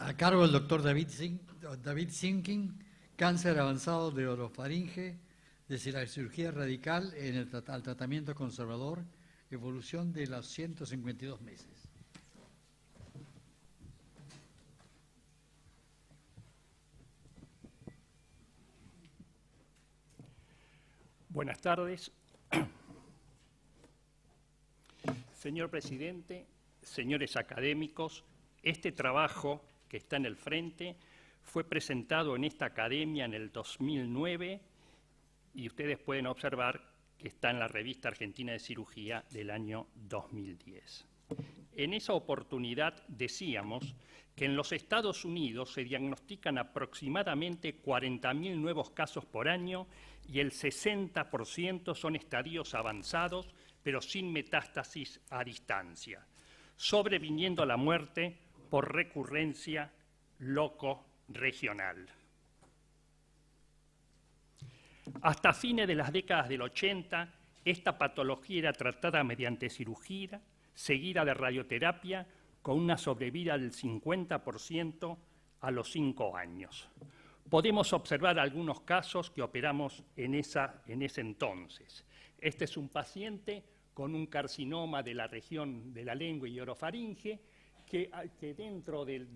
A cargo del doctor David Sinking, cáncer avanzado de orofaringe, desde la cirugía radical al tratamiento conservador, evolución de los 152 meses. Buenas tardes. Señor presidente, señores académicos, este trabajo que está en el frente fue presentado en esta academia en el 2009 y ustedes pueden observar que está en la Revista Argentina de Cirugía del año 2010. En esa oportunidad decíamos que en los Estados Unidos se diagnostican aproximadamente 40.000 nuevos casos por año y el 60% son estadios avanzados, pero sin metástasis a distancia, sobreviniendo a la muerte por recurrencia loco-regional. Hasta fines de las décadas del 80, esta patología era tratada mediante cirugía, seguida de radioterapia, con una sobrevida del 50% a los 5 años. Podemos observar algunos casos que operamos en ese entonces. Este es un paciente con un carcinoma de la región de la lengua y orofaringe que dentro de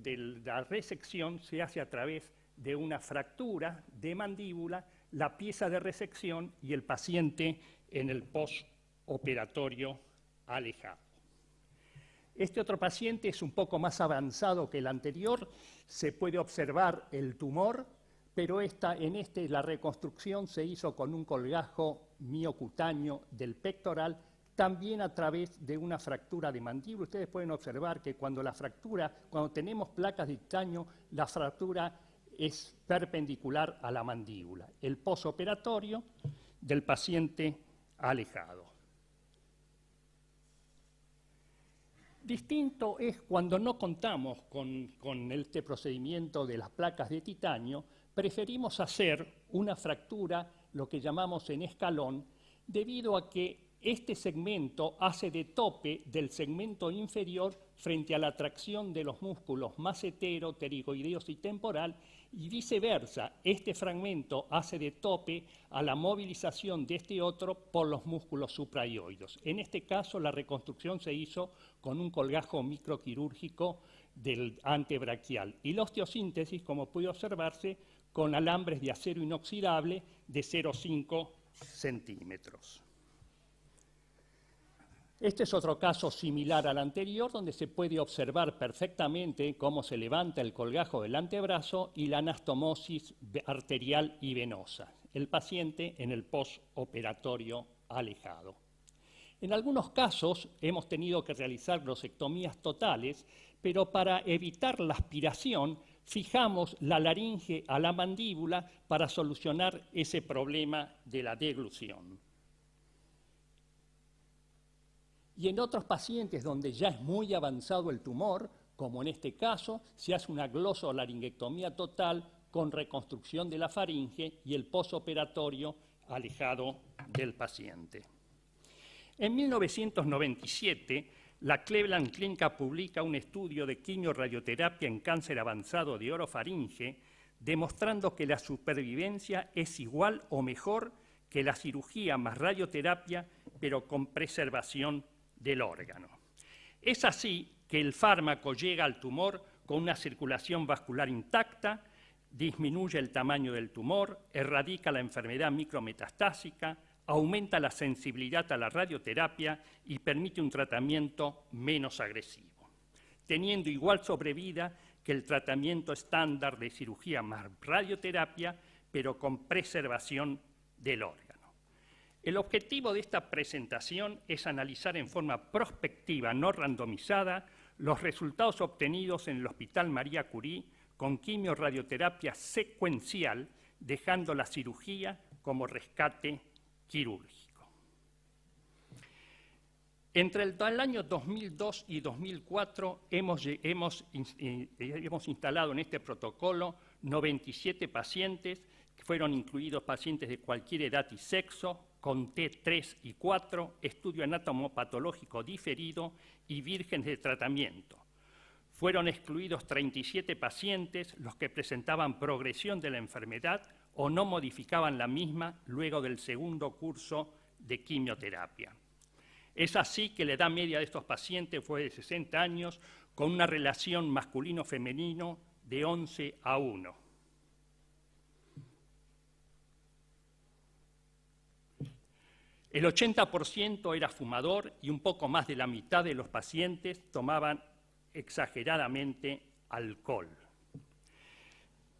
la resección se hace a través de una fractura de mandíbula, la pieza de resección y el paciente en el postoperatorio alejado. Este otro paciente es un poco más avanzado que el anterior, se puede observar el tumor, pero la reconstrucción se hizo con un colgajo miocutáneo del pectoral, también a través de una fractura de mandíbula. Ustedes pueden observar que cuando tenemos placas de titanio, la fractura es perpendicular a la mandíbula. El posoperatorio del paciente alejado. Distinto es cuando no contamos con este procedimiento de las placas de titanio, preferimos hacer una fractura, lo que llamamos en escalón, debido a que este segmento hace de tope del segmento inferior frente a la tracción de los músculos macetero, pterigoideos y temporal, y viceversa, este fragmento hace de tope a la movilización de este otro por los músculos supraioides. En este caso, la reconstrucción se hizo con un colgajo microquirúrgico del antebraquial y la osteosíntesis, como puede observarse, con alambres de acero inoxidable de 0,5 centímetros. Este es otro caso similar al anterior, donde se puede observar perfectamente cómo se levanta el colgajo del antebrazo y la anastomosis arterial y venosa. El paciente en el postoperatorio alejado. En algunos casos hemos tenido que realizar glosectomías totales, pero para evitar la aspiración fijamos la laringe a la mandíbula para solucionar ese problema de la deglución. Y en otros pacientes donde ya es muy avanzado el tumor, como en este caso, se hace una glosolaringectomía total con reconstrucción de la faringe y el posoperatorio alejado del paciente. En 1997, la Cleveland Clinic publica un estudio de quimio-radioterapia en cáncer avanzado de orofaringe, demostrando que la supervivencia es igual o mejor que la cirugía más radioterapia, pero con preservación del órgano. Es así que el fármaco llega al tumor con una circulación vascular intacta, disminuye el tamaño del tumor, erradica la enfermedad micrometastásica, aumenta la sensibilidad a la radioterapia y permite un tratamiento menos agresivo, teniendo igual sobrevida que el tratamiento estándar de cirugía más radioterapia, pero con preservación del órgano. El objetivo de esta presentación es analizar en forma prospectiva, no randomizada, los resultados obtenidos en el Hospital María Curie con quimio-radioterapia secuencial, dejando la cirugía como rescate quirúrgico. Entre el año 2002 y 2004 hemos instalado en este protocolo 97 pacientes, que fueron incluidos pacientes de cualquier edad y sexo, con T3 y 4, estudio anatomopatológico diferido y vírgenes de tratamiento. Fueron excluidos 37 pacientes, los que presentaban progresión de la enfermedad o no modificaban la misma luego del segundo curso de quimioterapia. Es así que la edad media de estos pacientes fue de 60 años, con una relación masculino-femenino de 11:1. El 80% era fumador y un poco más de la mitad de los pacientes tomaban exageradamente alcohol.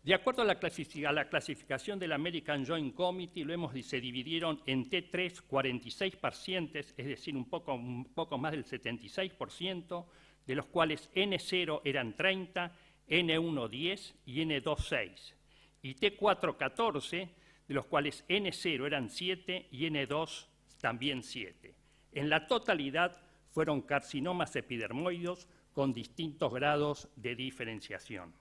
De acuerdo a la clasificación del American Joint Committee, se dividieron en T3 46 pacientes, es decir, un poco más del 76%, de los cuales N0 eran 30, N1 10 y N2 6. Y T4 14, de los cuales N0 eran 7 y N2 también 7. En la totalidad fueron carcinomas epidermoides con distintos grados de diferenciación.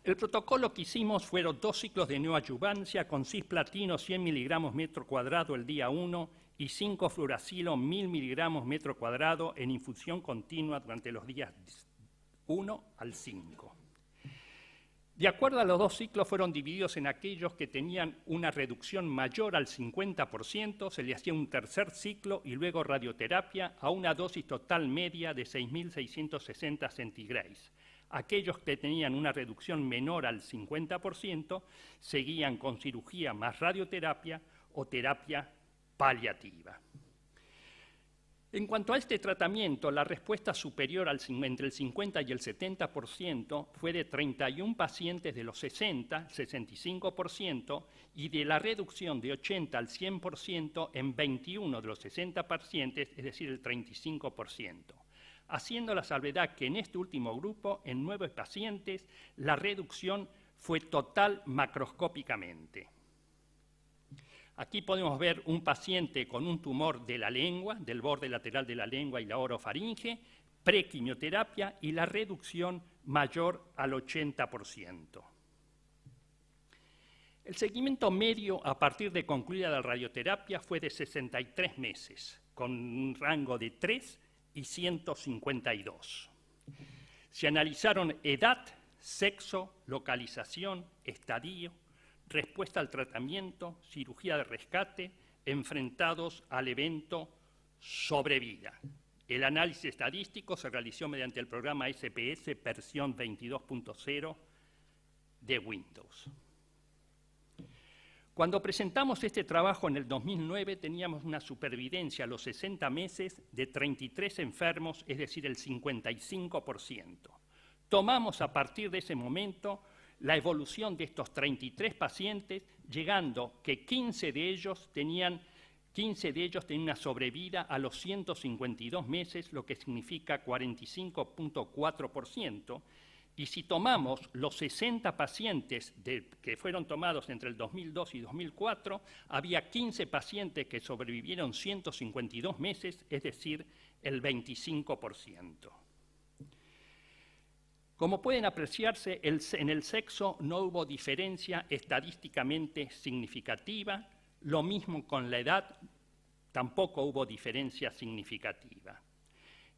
El protocolo que hicimos fueron 2 ciclos de neoadyuvancia con cisplatino 100 miligramos metro cuadrado el día 1 y 5-fluoracilo 1000 miligramos metro cuadrado en infusión continua durante los días 1 al 5. De acuerdo a los 2 ciclos, fueron divididos en aquellos que tenían una reducción mayor al 50%, se le hacía un tercer ciclo y luego radioterapia a una dosis total media de 6.660 centigrays. Aquellos que tenían una reducción menor al 50% seguían con cirugía más radioterapia o terapia paliativa. En cuanto a este tratamiento, la respuesta superior entre el 50 y el 70% fue de 31 pacientes de los 60, 65%, y de la reducción de 80 al 100% en 21 de los 60 pacientes, es decir, el 35%. Haciendo la salvedad que en este último grupo, en 9 pacientes, la reducción fue total macroscópicamente. Aquí podemos ver un paciente con un tumor de la lengua, del borde lateral de la lengua y la orofaringe, prequimioterapia y la reducción mayor al 80%. El seguimiento medio a partir de concluida la radioterapia fue de 63 meses, con un rango de 3 y 152. Se analizaron edad, sexo, localización, estadio, respuesta al tratamiento, cirugía de rescate, enfrentados al evento sobrevida. El análisis estadístico se realizó mediante el programa SPS versión 22.0 de Windows. Cuando presentamos este trabajo en el 2009 teníamos una supervivencia a los 60 meses de 33 enfermos, es decir, el 55%. Tomamos a partir de ese momento la evolución de estos 33 pacientes, llegando que 15 de ellos tenían una sobrevida a los 152 meses, lo que significa 45.4%, y si tomamos los 60 pacientes que fueron tomados entre el 2002 y 2004, había 15 pacientes que sobrevivieron 152 meses, es decir, el 25%. Como pueden apreciarse, en el sexo no hubo diferencia estadísticamente significativa, lo mismo con la edad, tampoco hubo diferencia significativa.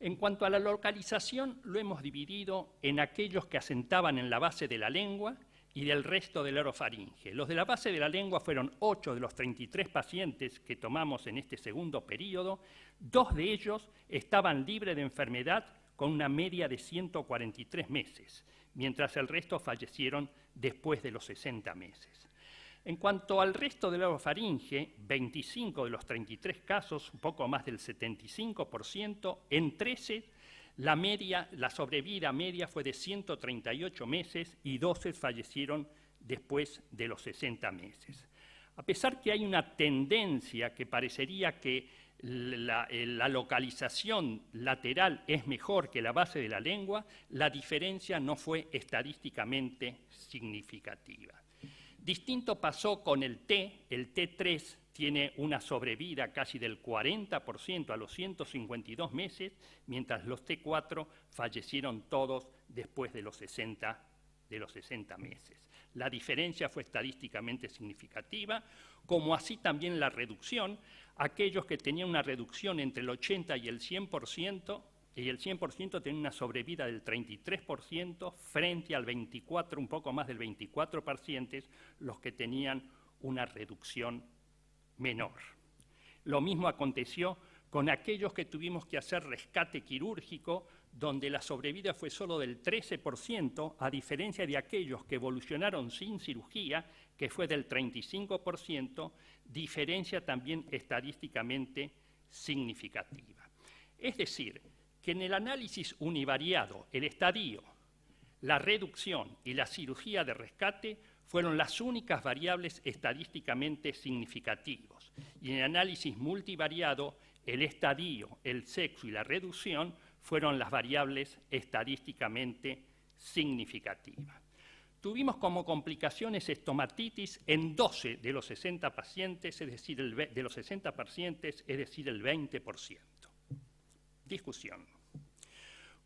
En cuanto a la localización, lo hemos dividido en aquellos que asentaban en la base de la lengua y del resto del orofaringe. Los de la base de la lengua fueron 8 de los 33 pacientes que tomamos en este segundo periodo, 2 de ellos estaban libres de enfermedad con una media de 143 meses, mientras el resto fallecieron después de los 60 meses. En cuanto al resto del orofaringe, 25 de los 33 casos, un poco más del 75%, en 13 la sobrevida media fue de 138 meses y 12 fallecieron después de los 60 meses. A pesar que hay una tendencia que parecería que la localización lateral es mejor que la base de la lengua, la diferencia no fue estadísticamente significativa. Distinto pasó con el T3 tiene una sobrevida casi del 40% a los 152 meses, mientras los T4 fallecieron todos después de los 60 meses. La diferencia fue estadísticamente significativa, como así también la reducción. aquellos que tenían una reducción entre el 80 y el 100%, y el 100% tenía una sobrevida del 33% frente al 24%, un poco más del 24%, los que tenían una reducción menor. Lo mismo aconteció con aquellos que tuvimos que hacer rescate quirúrgico, donde la sobrevida fue solo del 13%, a diferencia de aquellos que evolucionaron sin cirugía, que fue del 35%, diferencia también estadísticamente significativa. Es decir, que en el análisis univariado, el estadio, la reducción y la cirugía de rescate fueron las únicas variables estadísticamente significativas. Y en el análisis multivariado, el estadio, el sexo y la reducción fueron las variables estadísticamente significativas. Tuvimos como complicaciones estomatitis en 12 de los 60 pacientes, es decir, el 20%. Discusión.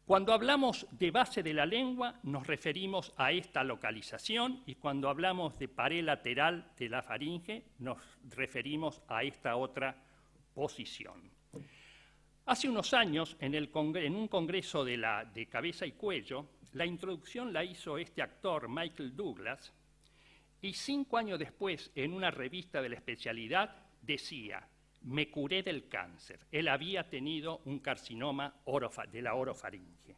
Cuando hablamos de base de la lengua, nos referimos a esta localización, y cuando hablamos de pared lateral de la faringe, nos referimos a esta otra posición. Hace unos años, en un congreso de cabeza y cuello, la introducción la hizo este actor Michael Douglas, y 5 años después, en una revista de la especialidad, decía: me curé del cáncer. Él había tenido un carcinoma de la orofaringe.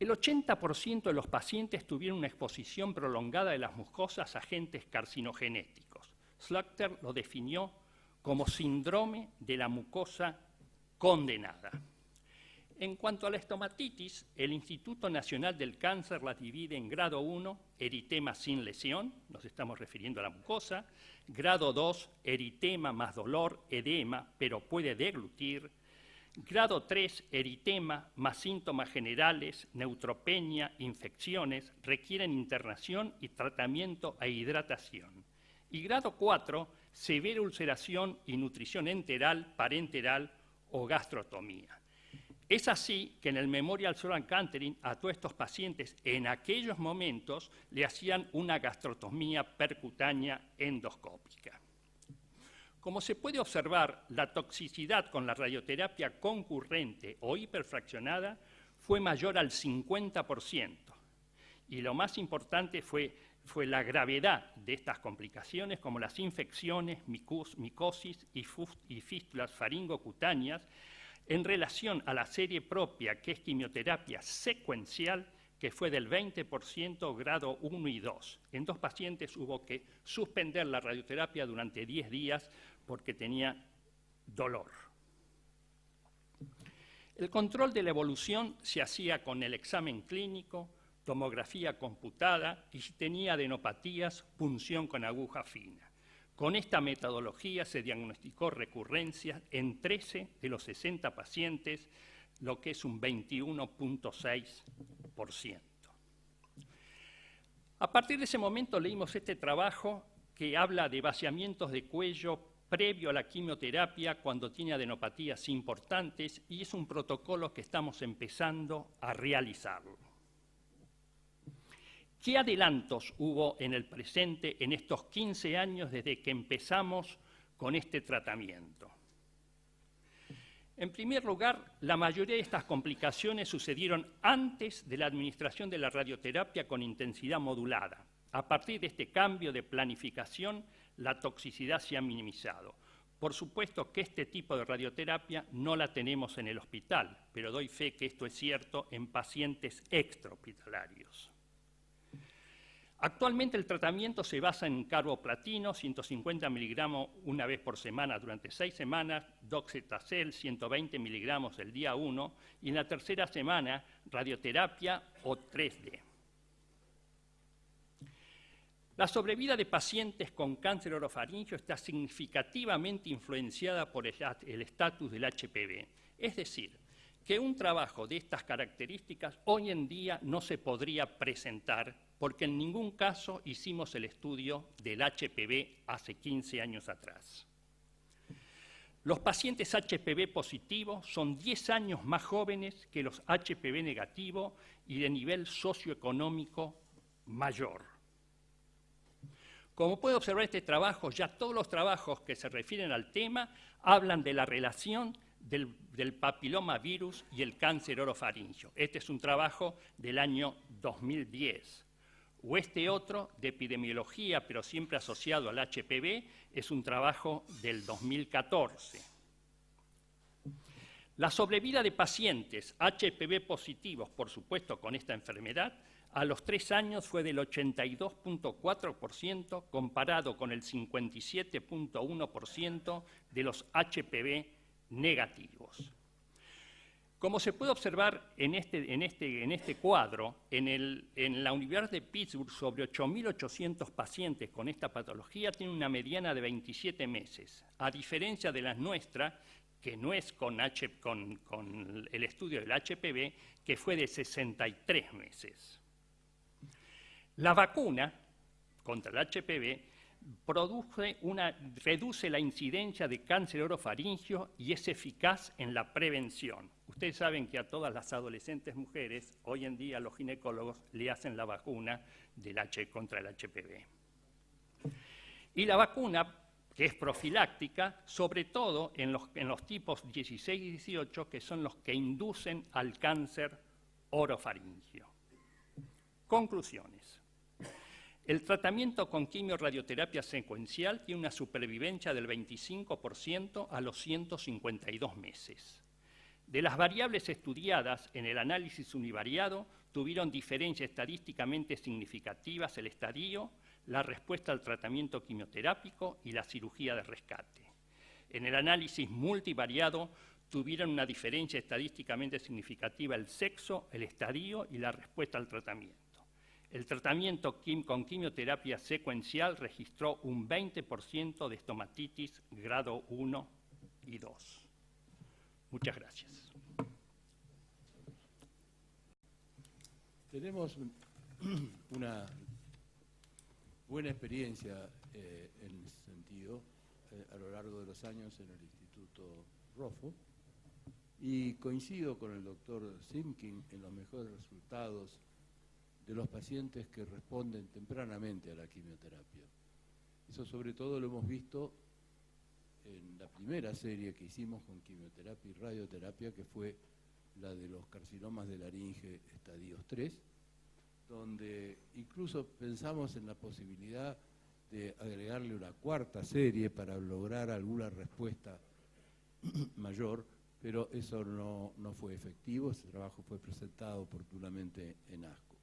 El 80% de los pacientes tuvieron una exposición prolongada de las mucosas a agentes carcinogenéticos. Slugter lo definió como síndrome de la mucosa condenada. En cuanto a la estomatitis, el Instituto Nacional del Cáncer la divide en grado 1, eritema sin lesión, nos estamos refiriendo a la mucosa; grado 2, eritema más dolor, edema, pero puede deglutir; grado 3, eritema más síntomas generales, neutropenia, infecciones, requieren internación y tratamiento e hidratación; y grado 4, severa ulceración y nutrición enteral, parenteral o gastrotomía. Es así que en el Memorial Sloan Kettering a todos estos pacientes en aquellos momentos le hacían una gastrotomía percutánea endoscópica. Como se puede observar, la toxicidad con la radioterapia concurrente o hiperfraccionada fue mayor al 50%. Y lo más importante fue la gravedad de estas complicaciones, como las infecciones, micosis y fístulas faringocutáneas, en relación a la serie propia, que es quimioterapia secuencial, que fue del 20%, grado 1 y 2. En 2 pacientes hubo que suspender la radioterapia durante 10 días porque tenía dolor. El control de la evolución se hacía con el examen clínico, tomografía computada, y si tenía adenopatías, punción con aguja fina. Con esta metodología se diagnosticó recurrencia en 13 de los 60 pacientes, lo que es un 21.6%. A partir de ese momento leímos este trabajo que habla de vaciamientos de cuello previo a la quimioterapia cuando tiene adenopatías importantes, y es un protocolo que estamos empezando a realizarlo. ¿Qué adelantos hubo en el presente en estos 15 años desde que empezamos con este tratamiento? En primer lugar, la mayoría de estas complicaciones sucedieron antes de la administración de la radioterapia con intensidad modulada. A partir de este cambio de planificación, la toxicidad se ha minimizado. Por supuesto que este tipo de radioterapia no la tenemos en el hospital, pero doy fe que esto es cierto en pacientes extrahospitalarios. Actualmente el tratamiento se basa en carboplatino, 150 miligramos una vez por semana durante 6 semanas, doxetacel, 120 miligramos el día 1, y en la tercera semana radioterapia o 3D. La sobrevida de pacientes con cáncer orofaríngeo está significativamente influenciada por el estatus del HPV. Es decir, que un trabajo de estas características hoy en día no se podría presentar porque en ningún caso hicimos el estudio del HPV hace 15 años atrás. Los pacientes HPV positivos son 10 años más jóvenes que los HPV negativos y de nivel socioeconómico mayor. Como puede observar este trabajo, ya todos los trabajos que se refieren al tema hablan de la relación del papilomavirus y el cáncer orofaríngeo. Este es un trabajo del año 2010. O este otro, de epidemiología, pero siempre asociado al HPV, es un trabajo del 2014. La sobrevida de pacientes HPV positivos, por supuesto, con esta enfermedad, a los 3 años fue del 82.4% comparado con el 57.1% de los HPV negativos. Como se puede observar en este cuadro, en la Universidad de Pittsburgh, sobre 8.800 pacientes con esta patología tienen una mediana de 27 meses, a diferencia de las nuestras, que no es con el estudio del HPV, que fue de 63 meses. La vacuna contra el HPV reduce la incidencia de cáncer orofaríngeo y es eficaz en la prevención. Ustedes saben que a todas las adolescentes mujeres, hoy en día los ginecólogos le hacen la vacuna contra el HPV. Y la vacuna, que es profiláctica, sobre todo en los tipos 16 y 18, que son los que inducen al cáncer orofaríngeo. Conclusiones. El tratamiento con quimio-radioterapia secuencial tiene una supervivencia del 25% a los 152 meses. De las variables estudiadas en el análisis univariado, tuvieron diferencias estadísticamente significativas el estadio, la respuesta al tratamiento quimioterápico y la cirugía de rescate. En el análisis multivariado, tuvieron una diferencia estadísticamente significativa el sexo, el estadio y la respuesta al tratamiento. El tratamiento con quimioterapia secuencial registró un 20% de estomatitis grado 1 y 2. Muchas gracias. Tenemos una buena experiencia en ese sentido a lo largo de los años en el Instituto Rofo y coincido con el doctor Simkin en los mejores resultados de los pacientes que responden tempranamente a la quimioterapia. Eso sobre todo lo hemos visto en la primera serie que hicimos con quimioterapia y radioterapia, que fue la de los carcinomas de laringe estadios 3, donde incluso pensamos en la posibilidad de agregarle una cuarta serie para lograr alguna respuesta mayor, pero eso no fue efectivo. Ese trabajo fue presentado oportunamente en ASCO.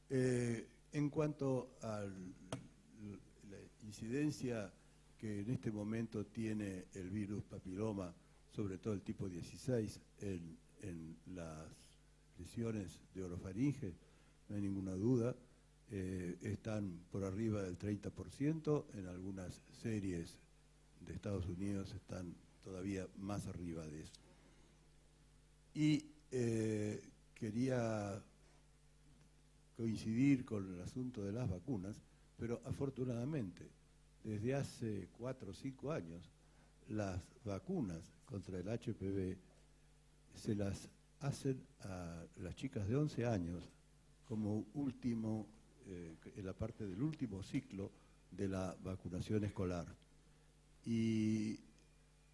En cuanto a la incidencia que en este momento tiene el virus papiloma, sobre todo el tipo 16, en las lesiones de orofaringe, no hay ninguna duda, están por arriba del 30%, en algunas series de Estados Unidos están todavía más arriba de eso. Y quería coincidir con el asunto de las vacunas, pero afortunadamente, desde hace 4 o 5 años, las vacunas contra el HPV se las hacen a las chicas de 11 años como último, en la parte del último ciclo de la vacunación escolar. Y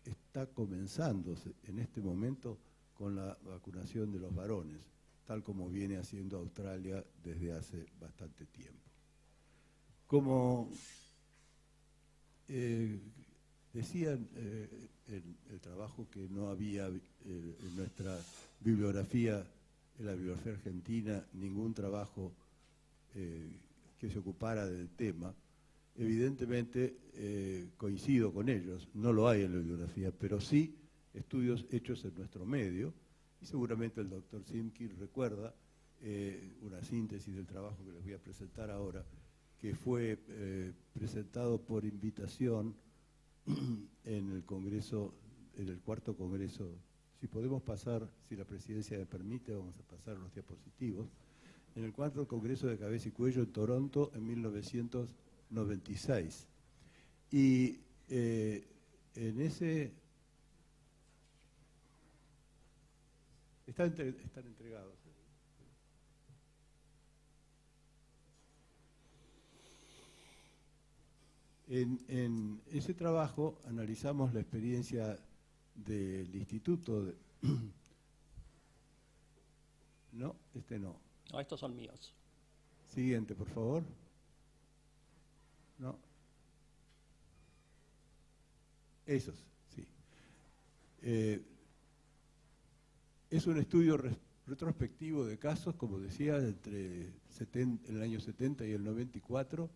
está comenzándose en este momento con la vacunación de los varones, tal como viene haciendo Australia desde hace bastante tiempo. Como decían en el trabajo que no había en nuestra bibliografía, en la bibliografía argentina, ningún trabajo que se ocupara del tema, evidentemente coincido con ellos, no lo hay en la bibliografía, pero sí estudios hechos en nuestro medio, y seguramente el doctor Simkin recuerda una síntesis del trabajo que les voy a presentar ahora, que fue presentado por invitación en el Congreso, en el 4º Congreso. Si podemos pasar, si la presidencia me permite, vamos a pasar los diapositivos. En el 4º Congreso de Cabeza y Cuello en Toronto en 1996. Y en ese... Están entregados. En ese trabajo analizamos la experiencia del instituto. No, este no. No, estos son míos. Siguiente, por favor. No. Esos, sí. Es un estudio retrospectivo de casos, como decía, entre el año 70 y el 94.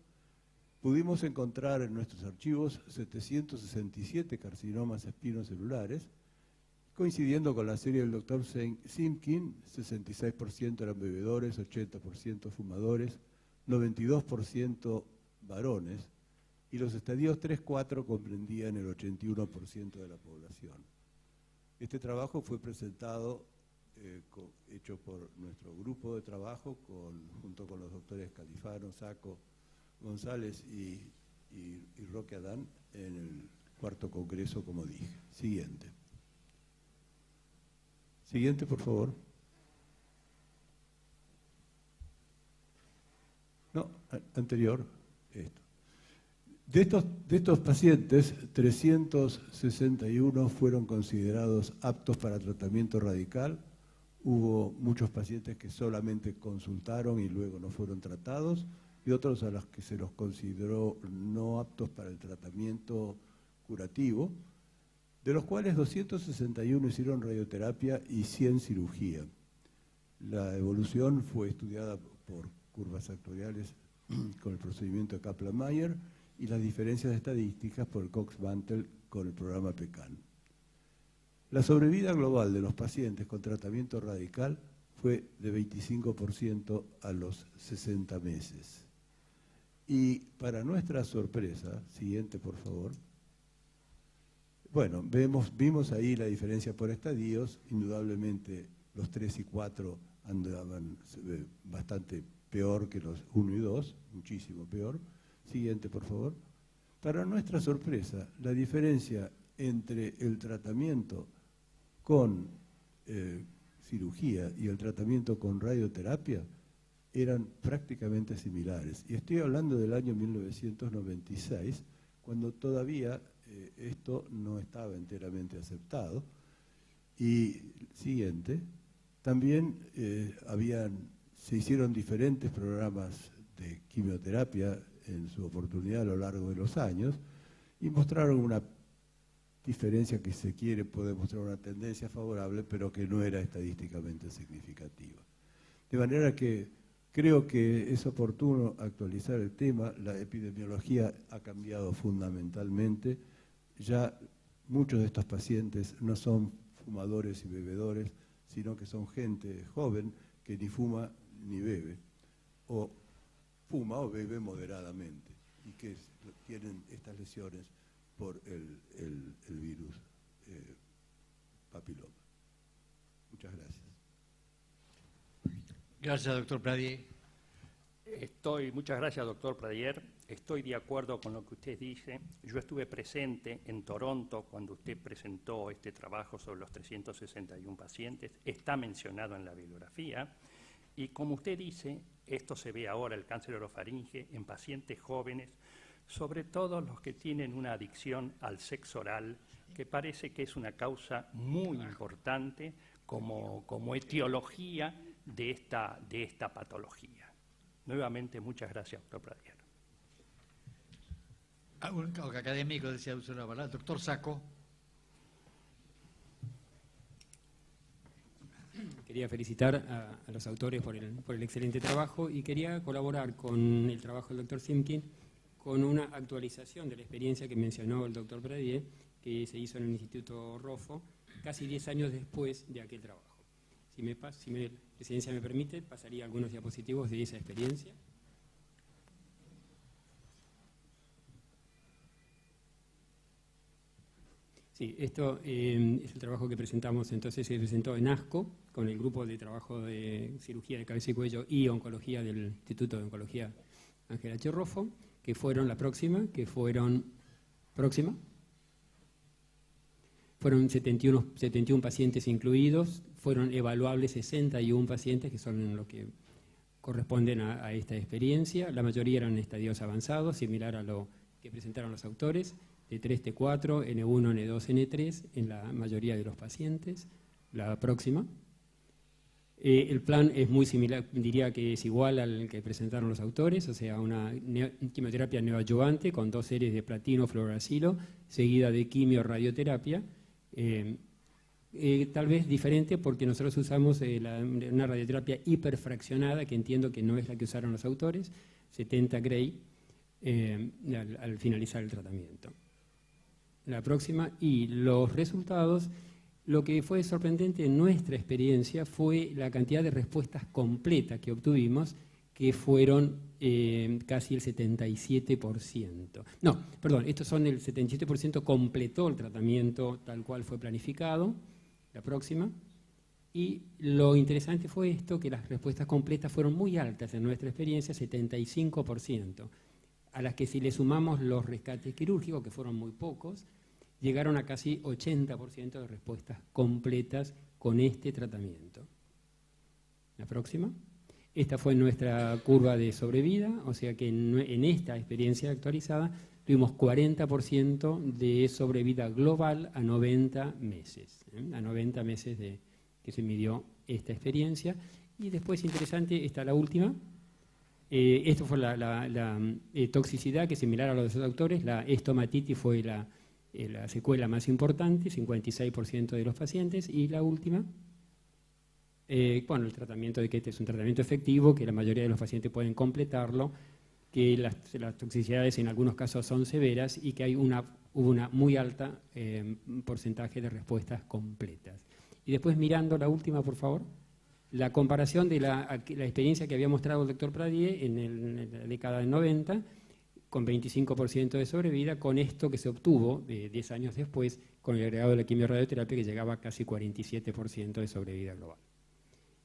Pudimos encontrar en nuestros archivos 767 carcinomas espinocelulares, coincidiendo con la serie del Dr. Simkin. 66% eran bebedores, 80% fumadores, 92% varones, y los estadios 3-4 comprendían el 81% de la población. Este trabajo fue presentado, hecho por nuestro grupo de trabajo, junto con los doctores Califano, Sacco, González y Roque Adán, en el 4º Congreso, como dije. Siguiente. Siguiente, por favor. No, anterior, esto. De estos pacientes, 361 fueron considerados aptos para tratamiento radical. Hubo muchos pacientes que solamente consultaron y luego no fueron tratados, y otros a los que se los consideró no aptos para el tratamiento curativo, de los cuales 261 hicieron radioterapia y 100 cirugía. La evolución fue estudiada por curvas actuariales con el procedimiento de Kaplan-Meier y las diferencias estadísticas por el Cox-Mantel con el programa PECAN. La sobrevida global de los pacientes con tratamiento radical fue de 25% a los 60 meses. Y para nuestra sorpresa, siguiente por favor, bueno, vimos ahí la diferencia por estadios. Indudablemente los 3 y 4 andaban bastante peor que los 1 y 2, muchísimo peor. Siguiente, por favor. Para nuestra sorpresa, la diferencia entre el tratamiento con cirugía y el tratamiento con radioterapia eran prácticamente similares. Y estoy hablando del año 1996, cuando todavía esto no estaba enteramente aceptado. Y siguiente, también se hicieron diferentes programas de quimioterapia en su oportunidad a lo largo de los años y mostraron una diferencia que, si se quiere, puede mostrar una tendencia favorable, pero que no era estadísticamente significativa. De manera que creo que es oportuno actualizar el tema. La epidemiología ha cambiado fundamentalmente. Ya muchos de estos pacientes no son fumadores y bebedores, sino que son gente joven que ni fuma ni bebe, o fuma o bebe moderadamente, y que tienen estas lesiones por el virus papiloma. Muchas gracias. Gracias, doctor Pradier. Muchas gracias, doctor Pradier. Estoy de acuerdo con lo que usted dice. Yo estuve presente en Toronto cuando usted presentó este trabajo sobre los 361 pacientes. Está mencionado en la bibliografía. Y como usted dice, esto se ve ahora, el cáncer orofaringe, en pacientes jóvenes, sobre todo los que tienen una adicción al sexo oral, que parece que es una causa muy importante como etiología de esta patología. Nuevamente, muchas gracias, doctor Pradier. Un académico decía uso la palabra. Doctor Sacco. Quería felicitar a los autores por el excelente trabajo y quería colaborar con el trabajo del doctor Simkin con una actualización de la experiencia que mencionó el doctor Pradier, que se hizo en el Instituto Roffo, casi 10 años después de aquel trabajo. Si la presidencia me permite, pasaría algunos diapositivos de esa experiencia. Sí, esto es el trabajo que presentamos, entonces se presentó en ASCO, con el grupo de trabajo de cirugía de cabeza y cuello y oncología del Instituto de Oncología Ángel H. Roffo, que fueron fueron 71 pacientes incluidos, fueron evaluables 61 pacientes, que son los que corresponden a esta experiencia. La mayoría eran en estadios avanzados, similar a lo que presentaron los autores, T3, T4, N1, N2, N3, en la mayoría de los pacientes. La próxima. El plan es muy similar, diría que es igual al que presentaron los autores, o sea, una quimioterapia neoadyuvante con 2 series de platino, fluoracilo, seguida de quimio-radioterapia. Tal vez diferente porque nosotros usamos una radioterapia hiperfraccionada, que entiendo que no es la que usaron los autores, 70 Gray, al finalizar el tratamiento. La próxima, y los resultados. Lo que fue sorprendente en nuestra experiencia fue la cantidad de respuestas completas que obtuvimos, que fueron casi el 77%. No, perdón, estos son el 77% completó el tratamiento tal cual fue planificado. La próxima. Y lo interesante fue esto, que las respuestas completas fueron muy altas en nuestra experiencia, 75%, a las que si le sumamos los rescates quirúrgicos, que fueron muy pocos, llegaron a casi 80% de respuestas completas con este tratamiento. La próxima. Esta fue nuestra curva de sobrevida, o sea que en esta experiencia actualizada tuvimos 40% de sobrevida global a 90 meses. A 90 meses de que se midió esta experiencia. Y después, interesante, está la última. Esto fue la toxicidad, que es similar a lo de los autores. La estomatitis fue la secuela más importante, 56% de los pacientes. Y la última, bueno, el tratamiento de que este es un tratamiento efectivo, que la mayoría de los pacientes pueden completarlo, que las toxicidades en algunos casos son severas y que hay hubo una muy alta porcentaje de respuestas completas. Y después, mirando la última, por favor, la comparación de la experiencia que había mostrado el doctor Pradier en la década del 90, con 25% de sobrevida, con esto que se obtuvo 10 años después, con el agregado de la quimioradioterapia, que llegaba a casi 47% de sobrevida global.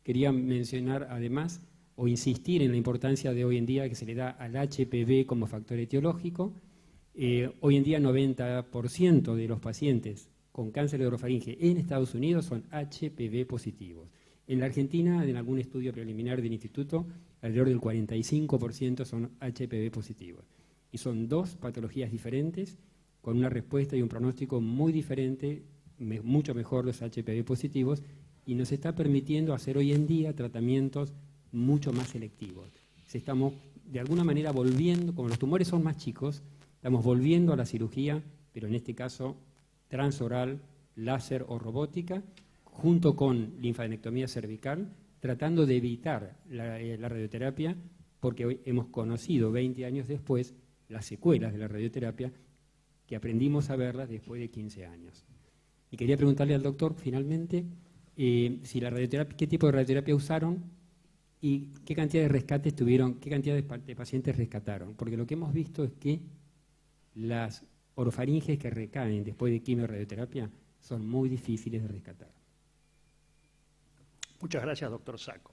Quería mencionar, además, o insistir en la importancia de hoy en día que se le da al HPV como factor etiológico. Hoy en día 90% de los pacientes con cáncer de orofaringe en Estados Unidos son HPV positivos. En la Argentina, en algún estudio preliminar del instituto, alrededor del 45% son HPV positivos. Y son 2 patologías diferentes, con una respuesta y un pronóstico muy diferente, mucho mejor los HPV positivos, y nos está permitiendo hacer hoy en día tratamientos mucho más selectivos. Estamos de alguna manera volviendo, como los tumores son más chicos, estamos volviendo a la cirugía, pero en este caso transoral, láser o robótica, junto con linfadenectomía cervical, tratando de evitar la radioterapia, porque hoy hemos conocido 20 años después las secuelas de la radioterapia, que aprendimos a verlas después de 15 años. Y quería preguntarle al doctor, finalmente, si la radioterapia, qué tipo de radioterapia usaron y qué cantidad de rescates tuvieron, qué cantidad de pacientes rescataron. Porque lo que hemos visto es que las orofaringes que recaen después de quimio-radioterapia son muy difíciles de rescatar. Muchas gracias, doctor Sacco.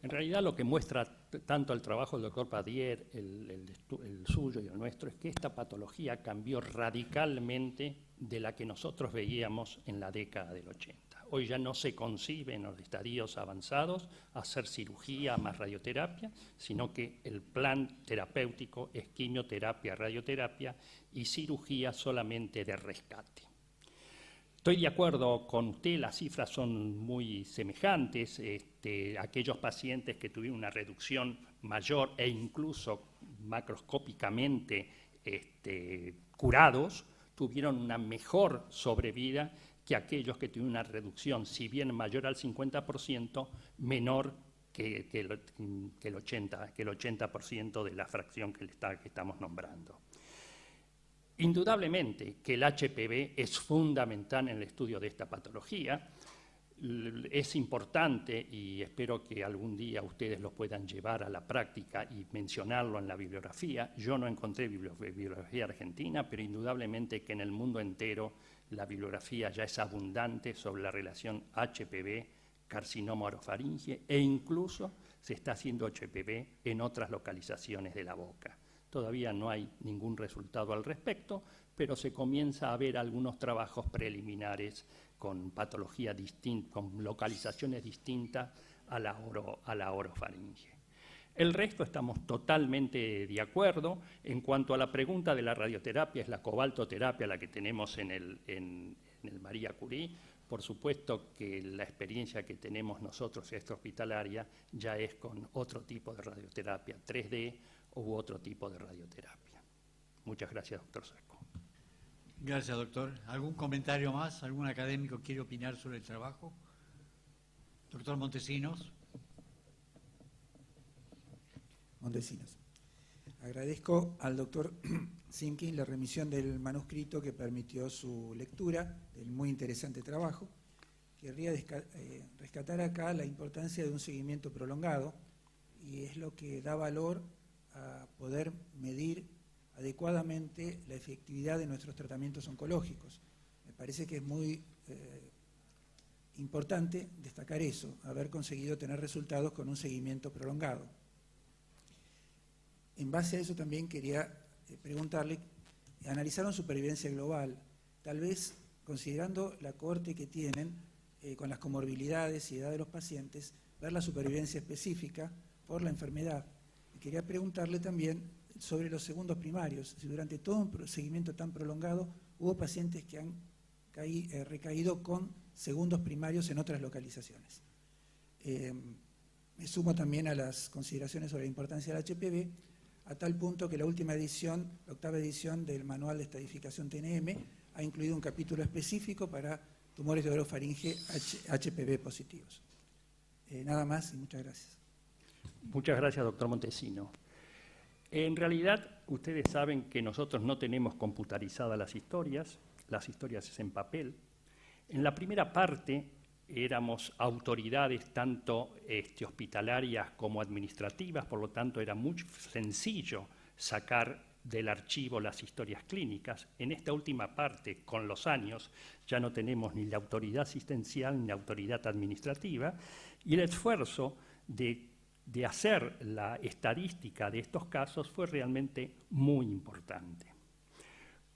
En realidad lo que muestra tanto el trabajo del doctor Pradier, el suyo y el nuestro, es que esta patología cambió radicalmente de la que nosotros veíamos en la década del 80. Hoy ya no se concibe en los estadios avanzados hacer cirugía más radioterapia, sino que el plan terapéutico es quimioterapia, radioterapia y cirugía solamente de rescate. Estoy de acuerdo con usted, las cifras son muy semejantes. Aquellos pacientes que tuvieron una reducción mayor e incluso macroscópicamente curados, tuvieron una mejor sobrevida que aquellos que tuvieron una reducción, si bien mayor al 50%, menor que el 80% de la fracción que estamos nombrando. Indudablemente que el HPV es fundamental en el estudio de esta patología. Es importante, y espero que algún día ustedes lo puedan llevar a la práctica y mencionarlo en la bibliografía. Yo no encontré bibliografía argentina, pero indudablemente que en el mundo entero la bibliografía ya es abundante sobre la relación HPV, carcinoma orofaringe, e incluso se está haciendo HPV en otras localizaciones de la boca. Todavía no hay ningún resultado al respecto, pero se comienza a ver algunos trabajos preliminares con patología distinta, con localizaciones distintas a la orofaringe. El resto estamos totalmente de acuerdo. En cuanto a la pregunta de la radioterapia, es la cobaltoterapia la que tenemos en el María Curie. Por supuesto que la experiencia que tenemos nosotros extrahospitalaria ya es con otro tipo de radioterapia, 3D u otro tipo de radioterapia. Muchas gracias, doctor Sesco. Gracias, doctor. ¿Algún comentario más? ¿Algún académico quiere opinar sobre el trabajo? Doctor Montesinos. Montesinos. Agradezco al doctor Simkin la remisión del manuscrito que permitió su lectura del muy interesante trabajo. Querría rescatar acá la importancia de un seguimiento prolongado y es lo que da valor a poder medir adecuadamente la efectividad de nuestros tratamientos oncológicos. Me parece que es muy importante destacar eso, haber conseguido tener resultados con un seguimiento prolongado. En base a eso también quería preguntarle, analizaron supervivencia global, tal vez considerando la cohorte que tienen con las comorbilidades y edad de los pacientes, ver la supervivencia específica por la enfermedad. Y quería preguntarle también sobre los segundos primarios, si durante todo un seguimiento tan prolongado hubo pacientes que han recaído con segundos primarios en otras localizaciones. Me sumo también a las consideraciones sobre la importancia del HPV, a tal punto que la última edición, la 8ª edición del Manual de Estadificación TNM, ha incluido un capítulo específico para tumores de orofaringe HPV positivos. Nada más y muchas gracias. Muchas gracias, doctor Montesino. En realidad, ustedes saben que nosotros no tenemos computarizadas las historias es en papel. En la primera parte éramos autoridades tanto hospitalarias como administrativas, por lo tanto era muy sencillo sacar del archivo las historias clínicas. En esta última parte, con los años, ya no tenemos ni la autoridad asistencial ni la autoridad administrativa, y el esfuerzo de hacer la estadística de estos casos fue realmente muy importante.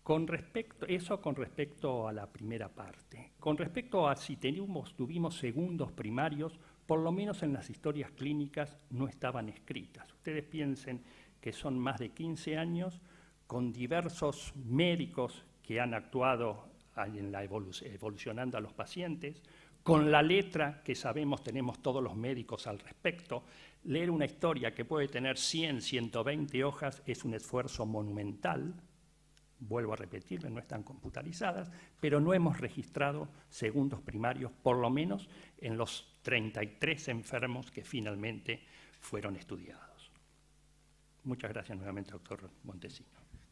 Con respecto a la primera parte. Con respecto a si tuvimos segundos primarios, por lo menos en las historias clínicas no estaban escritas. Ustedes piensen que son más de 15 años con diversos médicos que han actuado evolucionando a los pacientes, con la letra que sabemos tenemos todos los médicos al respecto. Leer una historia que puede tener 100, 120 hojas es un esfuerzo monumental. Vuelvo a repetirlo, no están computarizadas, pero no hemos registrado segundos primarios, por lo menos en los 33 enfermos que finalmente fueron estudiados. Muchas gracias nuevamente, doctor Montesino.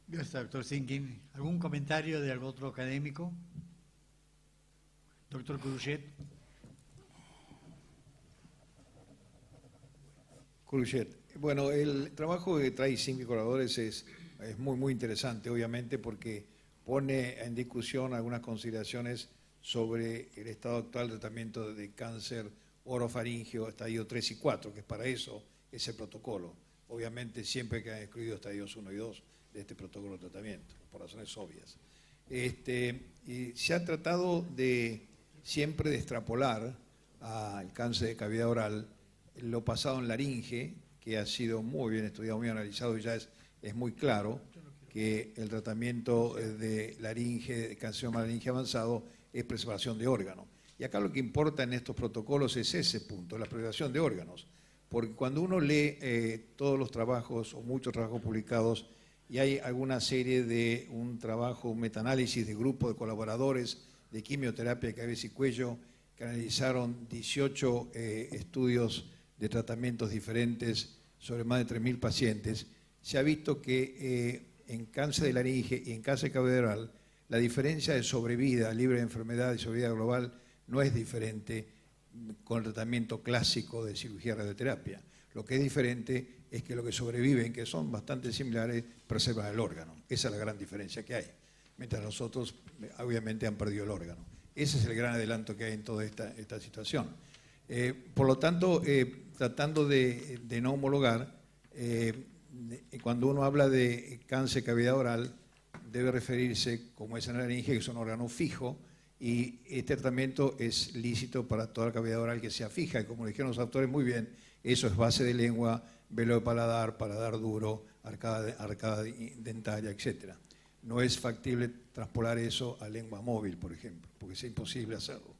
Gracias, doctor Simkin. ¿Algún comentario de algún otro académico? Doctor Curuchet. Curuchet. Bueno, el trabajo que trae Simkin y colaboradores es muy interesante, obviamente, porque pone en discusión algunas consideraciones sobre el estado actual de tratamiento de cáncer orofaríngeo, estadio 3 y 4, que es para eso ese protocolo. Obviamente siempre que han excluido estadios 1 y 2 de este protocolo de tratamiento, por razones obvias. Y se ha tratado siempre de extrapolar al cáncer de cavidad oral lo pasado en laringe, que ha sido muy bien estudiado, muy analizado y ya es muy claro que el tratamiento de laringe, de carcinoma laringe avanzado, es preservación de órganos. Y acá lo que importa en estos protocolos es ese punto, la preservación de órganos. Porque cuando uno lee todos los trabajos o muchos trabajos publicados y hay alguna serie de un trabajo, un metaanálisis de grupo de colaboradores de quimioterapia de cabeza y cuello que analizaron 18 estudios de tratamientos diferentes sobre más de 3.000 pacientes, se ha visto que en cáncer de laringe y en cáncer de cavidad oral la diferencia de sobrevida libre de enfermedad y sobrevida global no es diferente con el tratamiento clásico de cirugía y radioterapia. Lo que es diferente es que lo que sobreviven, que son bastante similares, preservan el órgano. Esa es la gran diferencia que hay. Mientras los otros, obviamente, han perdido el órgano. Ese es el gran adelanto que hay en toda esta situación. Por lo tanto, tratando de no homologar, cuando uno habla de cáncer de cavidad oral, debe referirse, como es en la laringe, que es un órgano fijo, y este tratamiento es lícito para toda la cavidad oral que sea fija, y como dijeron los autores muy bien, eso es base de lengua, velo de paladar, paladar duro, arcada dentaria, etc. No es factible traspolar eso a lengua móvil, por ejemplo, porque es imposible hacerlo.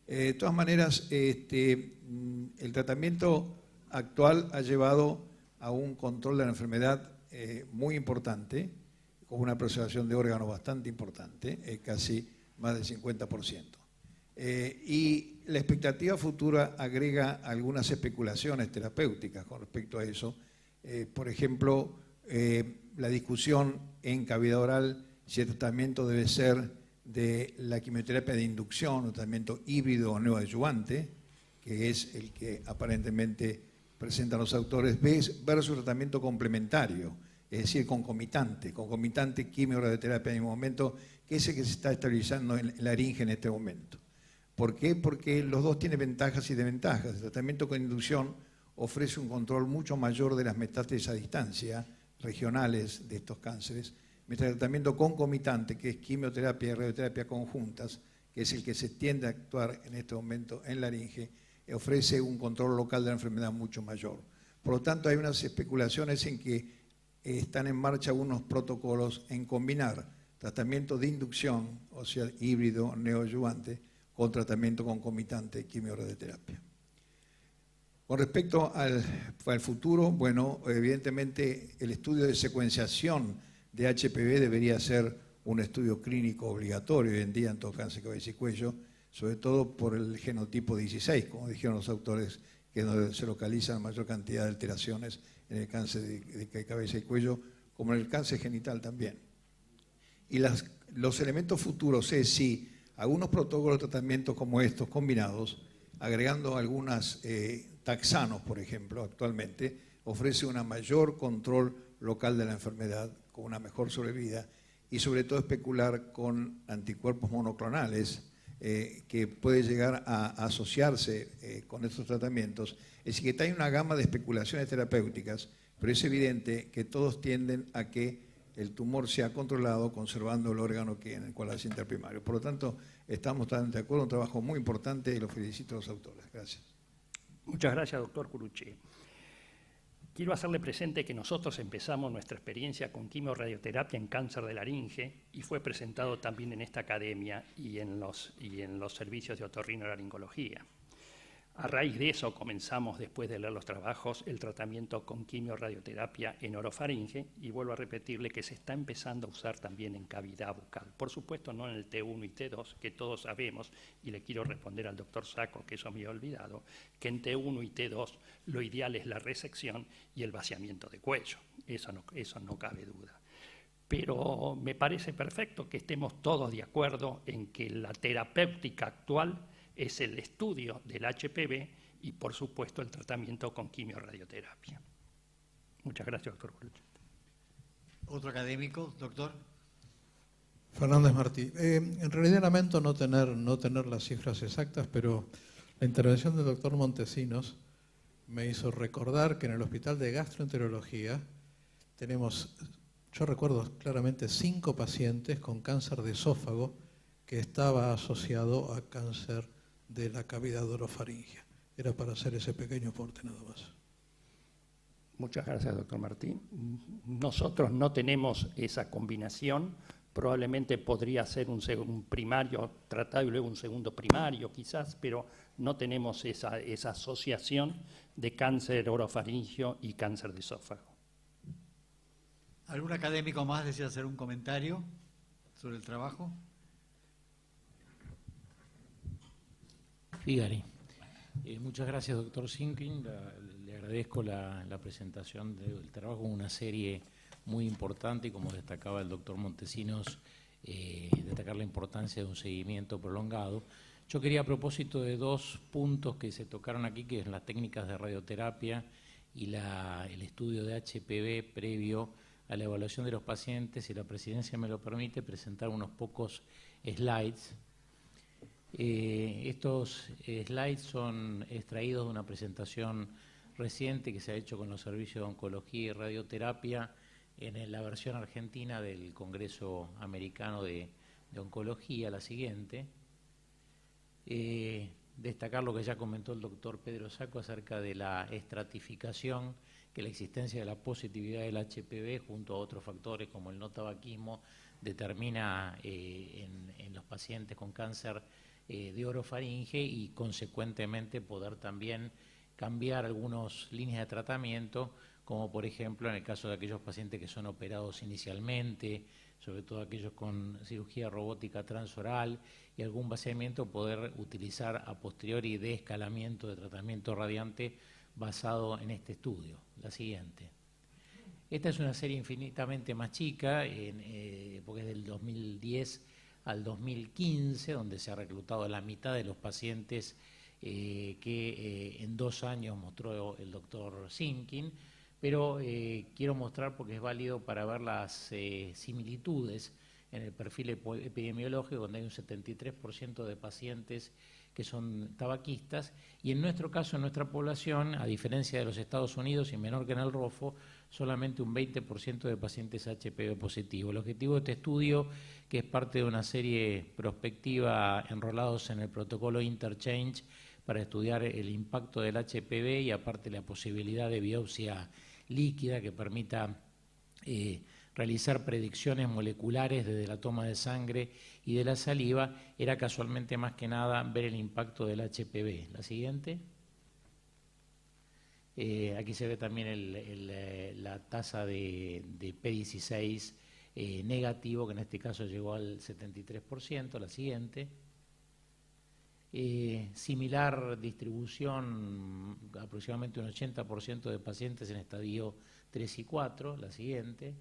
De todas maneras, el tratamiento actual ha llevado a un control de la enfermedad muy importante, con una preservación de órganos bastante importante, casi más del 50%. Y la expectativa futura agrega algunas especulaciones terapéuticas con respecto a eso. Por ejemplo, la discusión en cavidad oral si el tratamiento debe ser de la quimioterapia de inducción o tratamiento híbrido o neoadyuvante, que es el que aparentemente presentan los autores, versus tratamiento complementario, es decir, concomitante quimio-radioterapia en el momento, que es el que se está estabilizando en la laringe en este momento. ¿Por qué? Porque los dos tienen ventajas y desventajas. El tratamiento con inducción ofrece un control mucho mayor de las metástasis a distancia regionales de estos cánceres, mientras el tratamiento concomitante, que es quimioterapia y radioterapia conjuntas, que es el que se tiende a actuar en este momento en laringe, ofrece un control local de la enfermedad mucho mayor. Por lo tanto, hay unas especulaciones en que están en marcha unos protocolos en combinar tratamiento de inducción, o sea, híbrido, neoadyuvante, con tratamiento concomitante, quimio-radioterapia. Con respecto al futuro, bueno, evidentemente el estudio de secuenciación de HPV debería ser un estudio clínico obligatorio hoy en día en todo cáncer de cabeza y cuello, sobre todo por el genotipo 16, como dijeron los autores, que es donde se localiza la mayor cantidad de alteraciones en el cáncer de cabeza y cuello, como en el cáncer genital también. Y los elementos futuros es si algunos protocolos de tratamiento como estos combinados, agregando algunas taxanos, por ejemplo, actualmente, ofrece un mayor control local de la enfermedad, con una mejor sobrevida, y sobre todo especular con anticuerpos monoclonales que puede llegar a asociarse con estos tratamientos. Es decir, que hay una gama de especulaciones terapéuticas, pero es evidente que todos tienden a que el tumor sea controlado conservando el órgano en el cual hace interprimario. Por lo tanto, estamos totalmente de acuerdo, un trabajo muy importante y los felicito a los autores. Gracias. Muchas gracias, doctor Curucci. Quiero hacerle presente que nosotros empezamos nuestra experiencia con quimio-radioterapia en cáncer de laringe y fue presentado también en esta academia y en los servicios de otorrinolaringología. A raíz de eso comenzamos, después de leer los trabajos, el tratamiento con quimio-radioterapia en orofaringe y vuelvo a repetirle que se está empezando a usar también en cavidad bucal. Por supuesto no en el T1 y T2, que todos sabemos, y le quiero responder al doctor Sacco, que eso me he olvidado, que en T1 y T2 lo ideal es la resección y el vaciamiento de cuello. Eso no cabe duda. Pero me parece perfecto que estemos todos de acuerdo en que la terapéutica actual es el estudio del HPV y, por supuesto, el tratamiento con quimio-radioterapia. Muchas gracias, doctor Curucci. Otro académico, doctor. Fernández Martí. En realidad lamento no tener las cifras exactas, pero la intervención del doctor Montesinos me hizo recordar que en el Hospital de Gastroenterología tenemos, yo recuerdo claramente, 5 pacientes con cáncer de esófago que estaba asociado a cáncer de la cavidad orofaringea. Era para hacer ese pequeño aporte nada más. Muchas gracias, doctor Martín. Nosotros no tenemos esa combinación. Probablemente podría ser un primario tratado y luego un segundo primario, quizás, pero no tenemos esa asociación de cáncer orofaringeo y cáncer de esófago. ¿Algún académico más desea hacer un comentario sobre el trabajo? Figari. Muchas gracias, doctor Sinking. Le agradezco la presentación del trabajo, una serie muy importante y, como destacaba el doctor Montesinos, destacar la importancia de un seguimiento prolongado. Yo quería, a propósito de 2 puntos que se tocaron aquí, que es las técnicas de radioterapia y el estudio de HPV previo a la evaluación de los pacientes, si la presidencia me lo permite, presentar unos pocos slides. Estos slides son extraídos de una presentación reciente que se ha hecho con los servicios de oncología y radioterapia en la versión argentina del Congreso Americano de Oncología, la siguiente. Destacar lo que ya comentó el doctor Pedro Sacco acerca de la estratificación que la existencia de la positividad del HPV junto a otros factores como el no tabaquismo determina en los pacientes con cáncer de orofaringe y consecuentemente poder también cambiar algunas líneas de tratamiento, como por ejemplo en el caso de aquellos pacientes que son operados inicialmente, sobre todo aquellos con cirugía robótica transoral y algún vaciamiento, poder utilizar a posteriori de escalamiento de tratamiento radiante basado en este estudio. La siguiente. Esta es una serie infinitamente más chica, porque es del 2010 al 2015, donde se ha reclutado la mitad de los pacientes que en 2 años mostró el doctor Simkin, pero quiero mostrar porque es válido para ver las similitudes en el perfil epidemiológico, donde hay un 73% de pacientes que son tabaquistas, y en nuestro caso, en nuestra población, a diferencia de los Estados Unidos y menor que en el ROFO, solamente un 20% de pacientes HPV positivos. El objetivo de este estudio, que es parte de una serie prospectiva enrolados en el protocolo Interchange para estudiar el impacto del HPV y aparte la posibilidad de biopsia líquida que permita realizar predicciones moleculares desde la toma de sangre y de la saliva, era casualmente más que nada ver el impacto del HPV. La siguiente. Aquí se ve también la tasa de P16 negativo, que en este caso llegó al 73%. La siguiente. Similar distribución, aproximadamente un 80% de pacientes en estadio 3 y 4. La siguiente.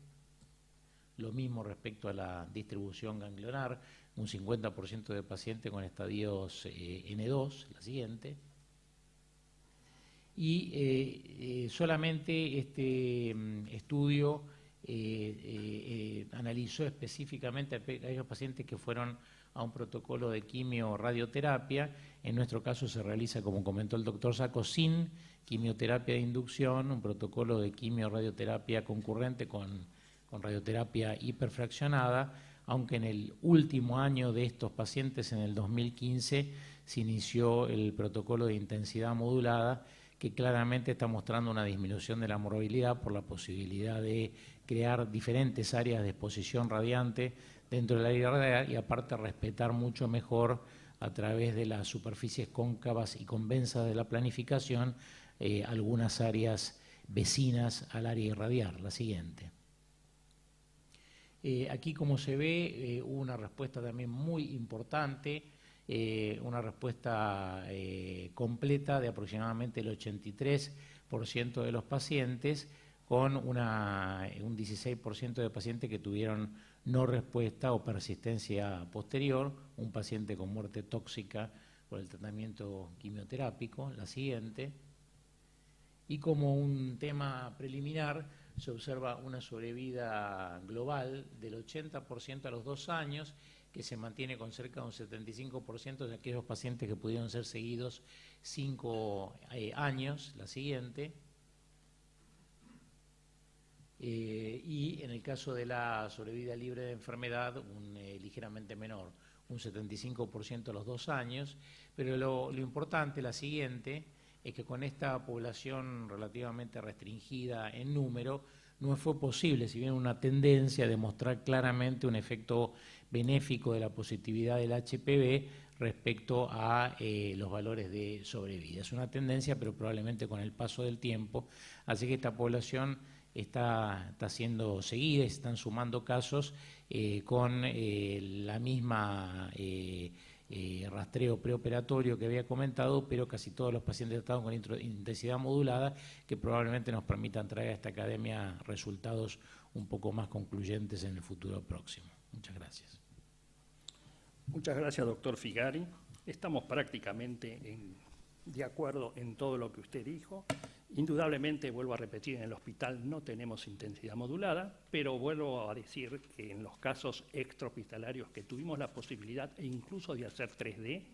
Lo mismo respecto a la distribución ganglionar, un 50% de pacientes con estadios N2, la siguiente. Y solamente este estudio analizó específicamente a aquellos pacientes que fueron a un protocolo de quimio-radioterapia. En nuestro caso se realiza, como comentó el doctor Sacco, sin quimioterapia de inducción, un protocolo de quimio-radioterapia concurrente con radioterapia hiperfraccionada, aunque en el último año de estos pacientes, en el 2015, se inició el protocolo de intensidad modulada, que claramente está mostrando una disminución de la morbilidad por la posibilidad de crear diferentes áreas de exposición radiante dentro del área radial y aparte respetar mucho mejor a través de las superficies cóncavas y convexas de la planificación algunas áreas vecinas al área irradiar. La siguiente. Aquí, como se ve, hubo una respuesta también muy importante, una respuesta completa de aproximadamente el 83% de los pacientes, con un 16% de pacientes que tuvieron no respuesta o persistencia posterior, un paciente con muerte tóxica por el tratamiento quimioterápico. La siguiente. Y como un tema preliminar, se observa una sobrevida global del 80% a los 2 años, que se mantiene con cerca de un 75% de aquellos pacientes que pudieron ser seguidos 5 años. La siguiente. Y en el caso de la sobrevida libre de enfermedad, ligeramente menor, un 75% a los 2 años. Pero lo importante, la siguiente, es que con esta población relativamente restringida en número, no fue posible, si bien una tendencia a demostrar claramente un efecto benéfico de la positividad del HPV respecto a los valores de sobrevida. Es una tendencia, pero probablemente con el paso del tiempo, así que esta población está siendo seguida, se están sumando casos con la misma rastreo preoperatorio que había comentado, pero casi todos los pacientes tratados con intensidad modulada, que probablemente nos permitan traer a esta academia resultados un poco más concluyentes en el futuro próximo. Muchas gracias. Muchas gracias, doctor Figari. Estamos prácticamente de acuerdo en todo lo que usted dijo. Indudablemente, vuelvo a repetir, en el hospital no tenemos intensidad modulada, pero vuelvo a decir que en los casos extrahospitalarios que tuvimos la posibilidad e incluso de hacer 3D,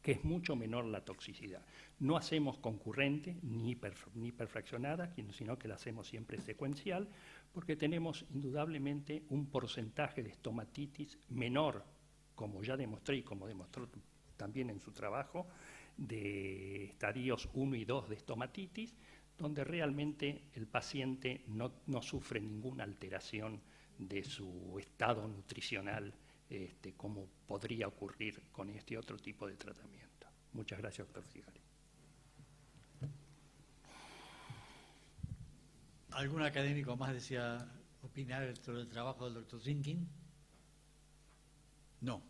que es mucho menor la toxicidad. No hacemos concurrente ni hiperfraccionada, sino que la hacemos siempre secuencial, porque tenemos indudablemente un porcentaje de estomatitis menor, como ya demostré y como demostró también en su trabajo, de estadios 1 y 2 de estomatitis, donde realmente el paciente no sufre ninguna alteración de su estado nutricional, como podría ocurrir con este otro tipo de tratamiento. Muchas gracias, doctor Figari. ¿Algún académico más desea opinar sobre el trabajo del doctor Zinkin? No.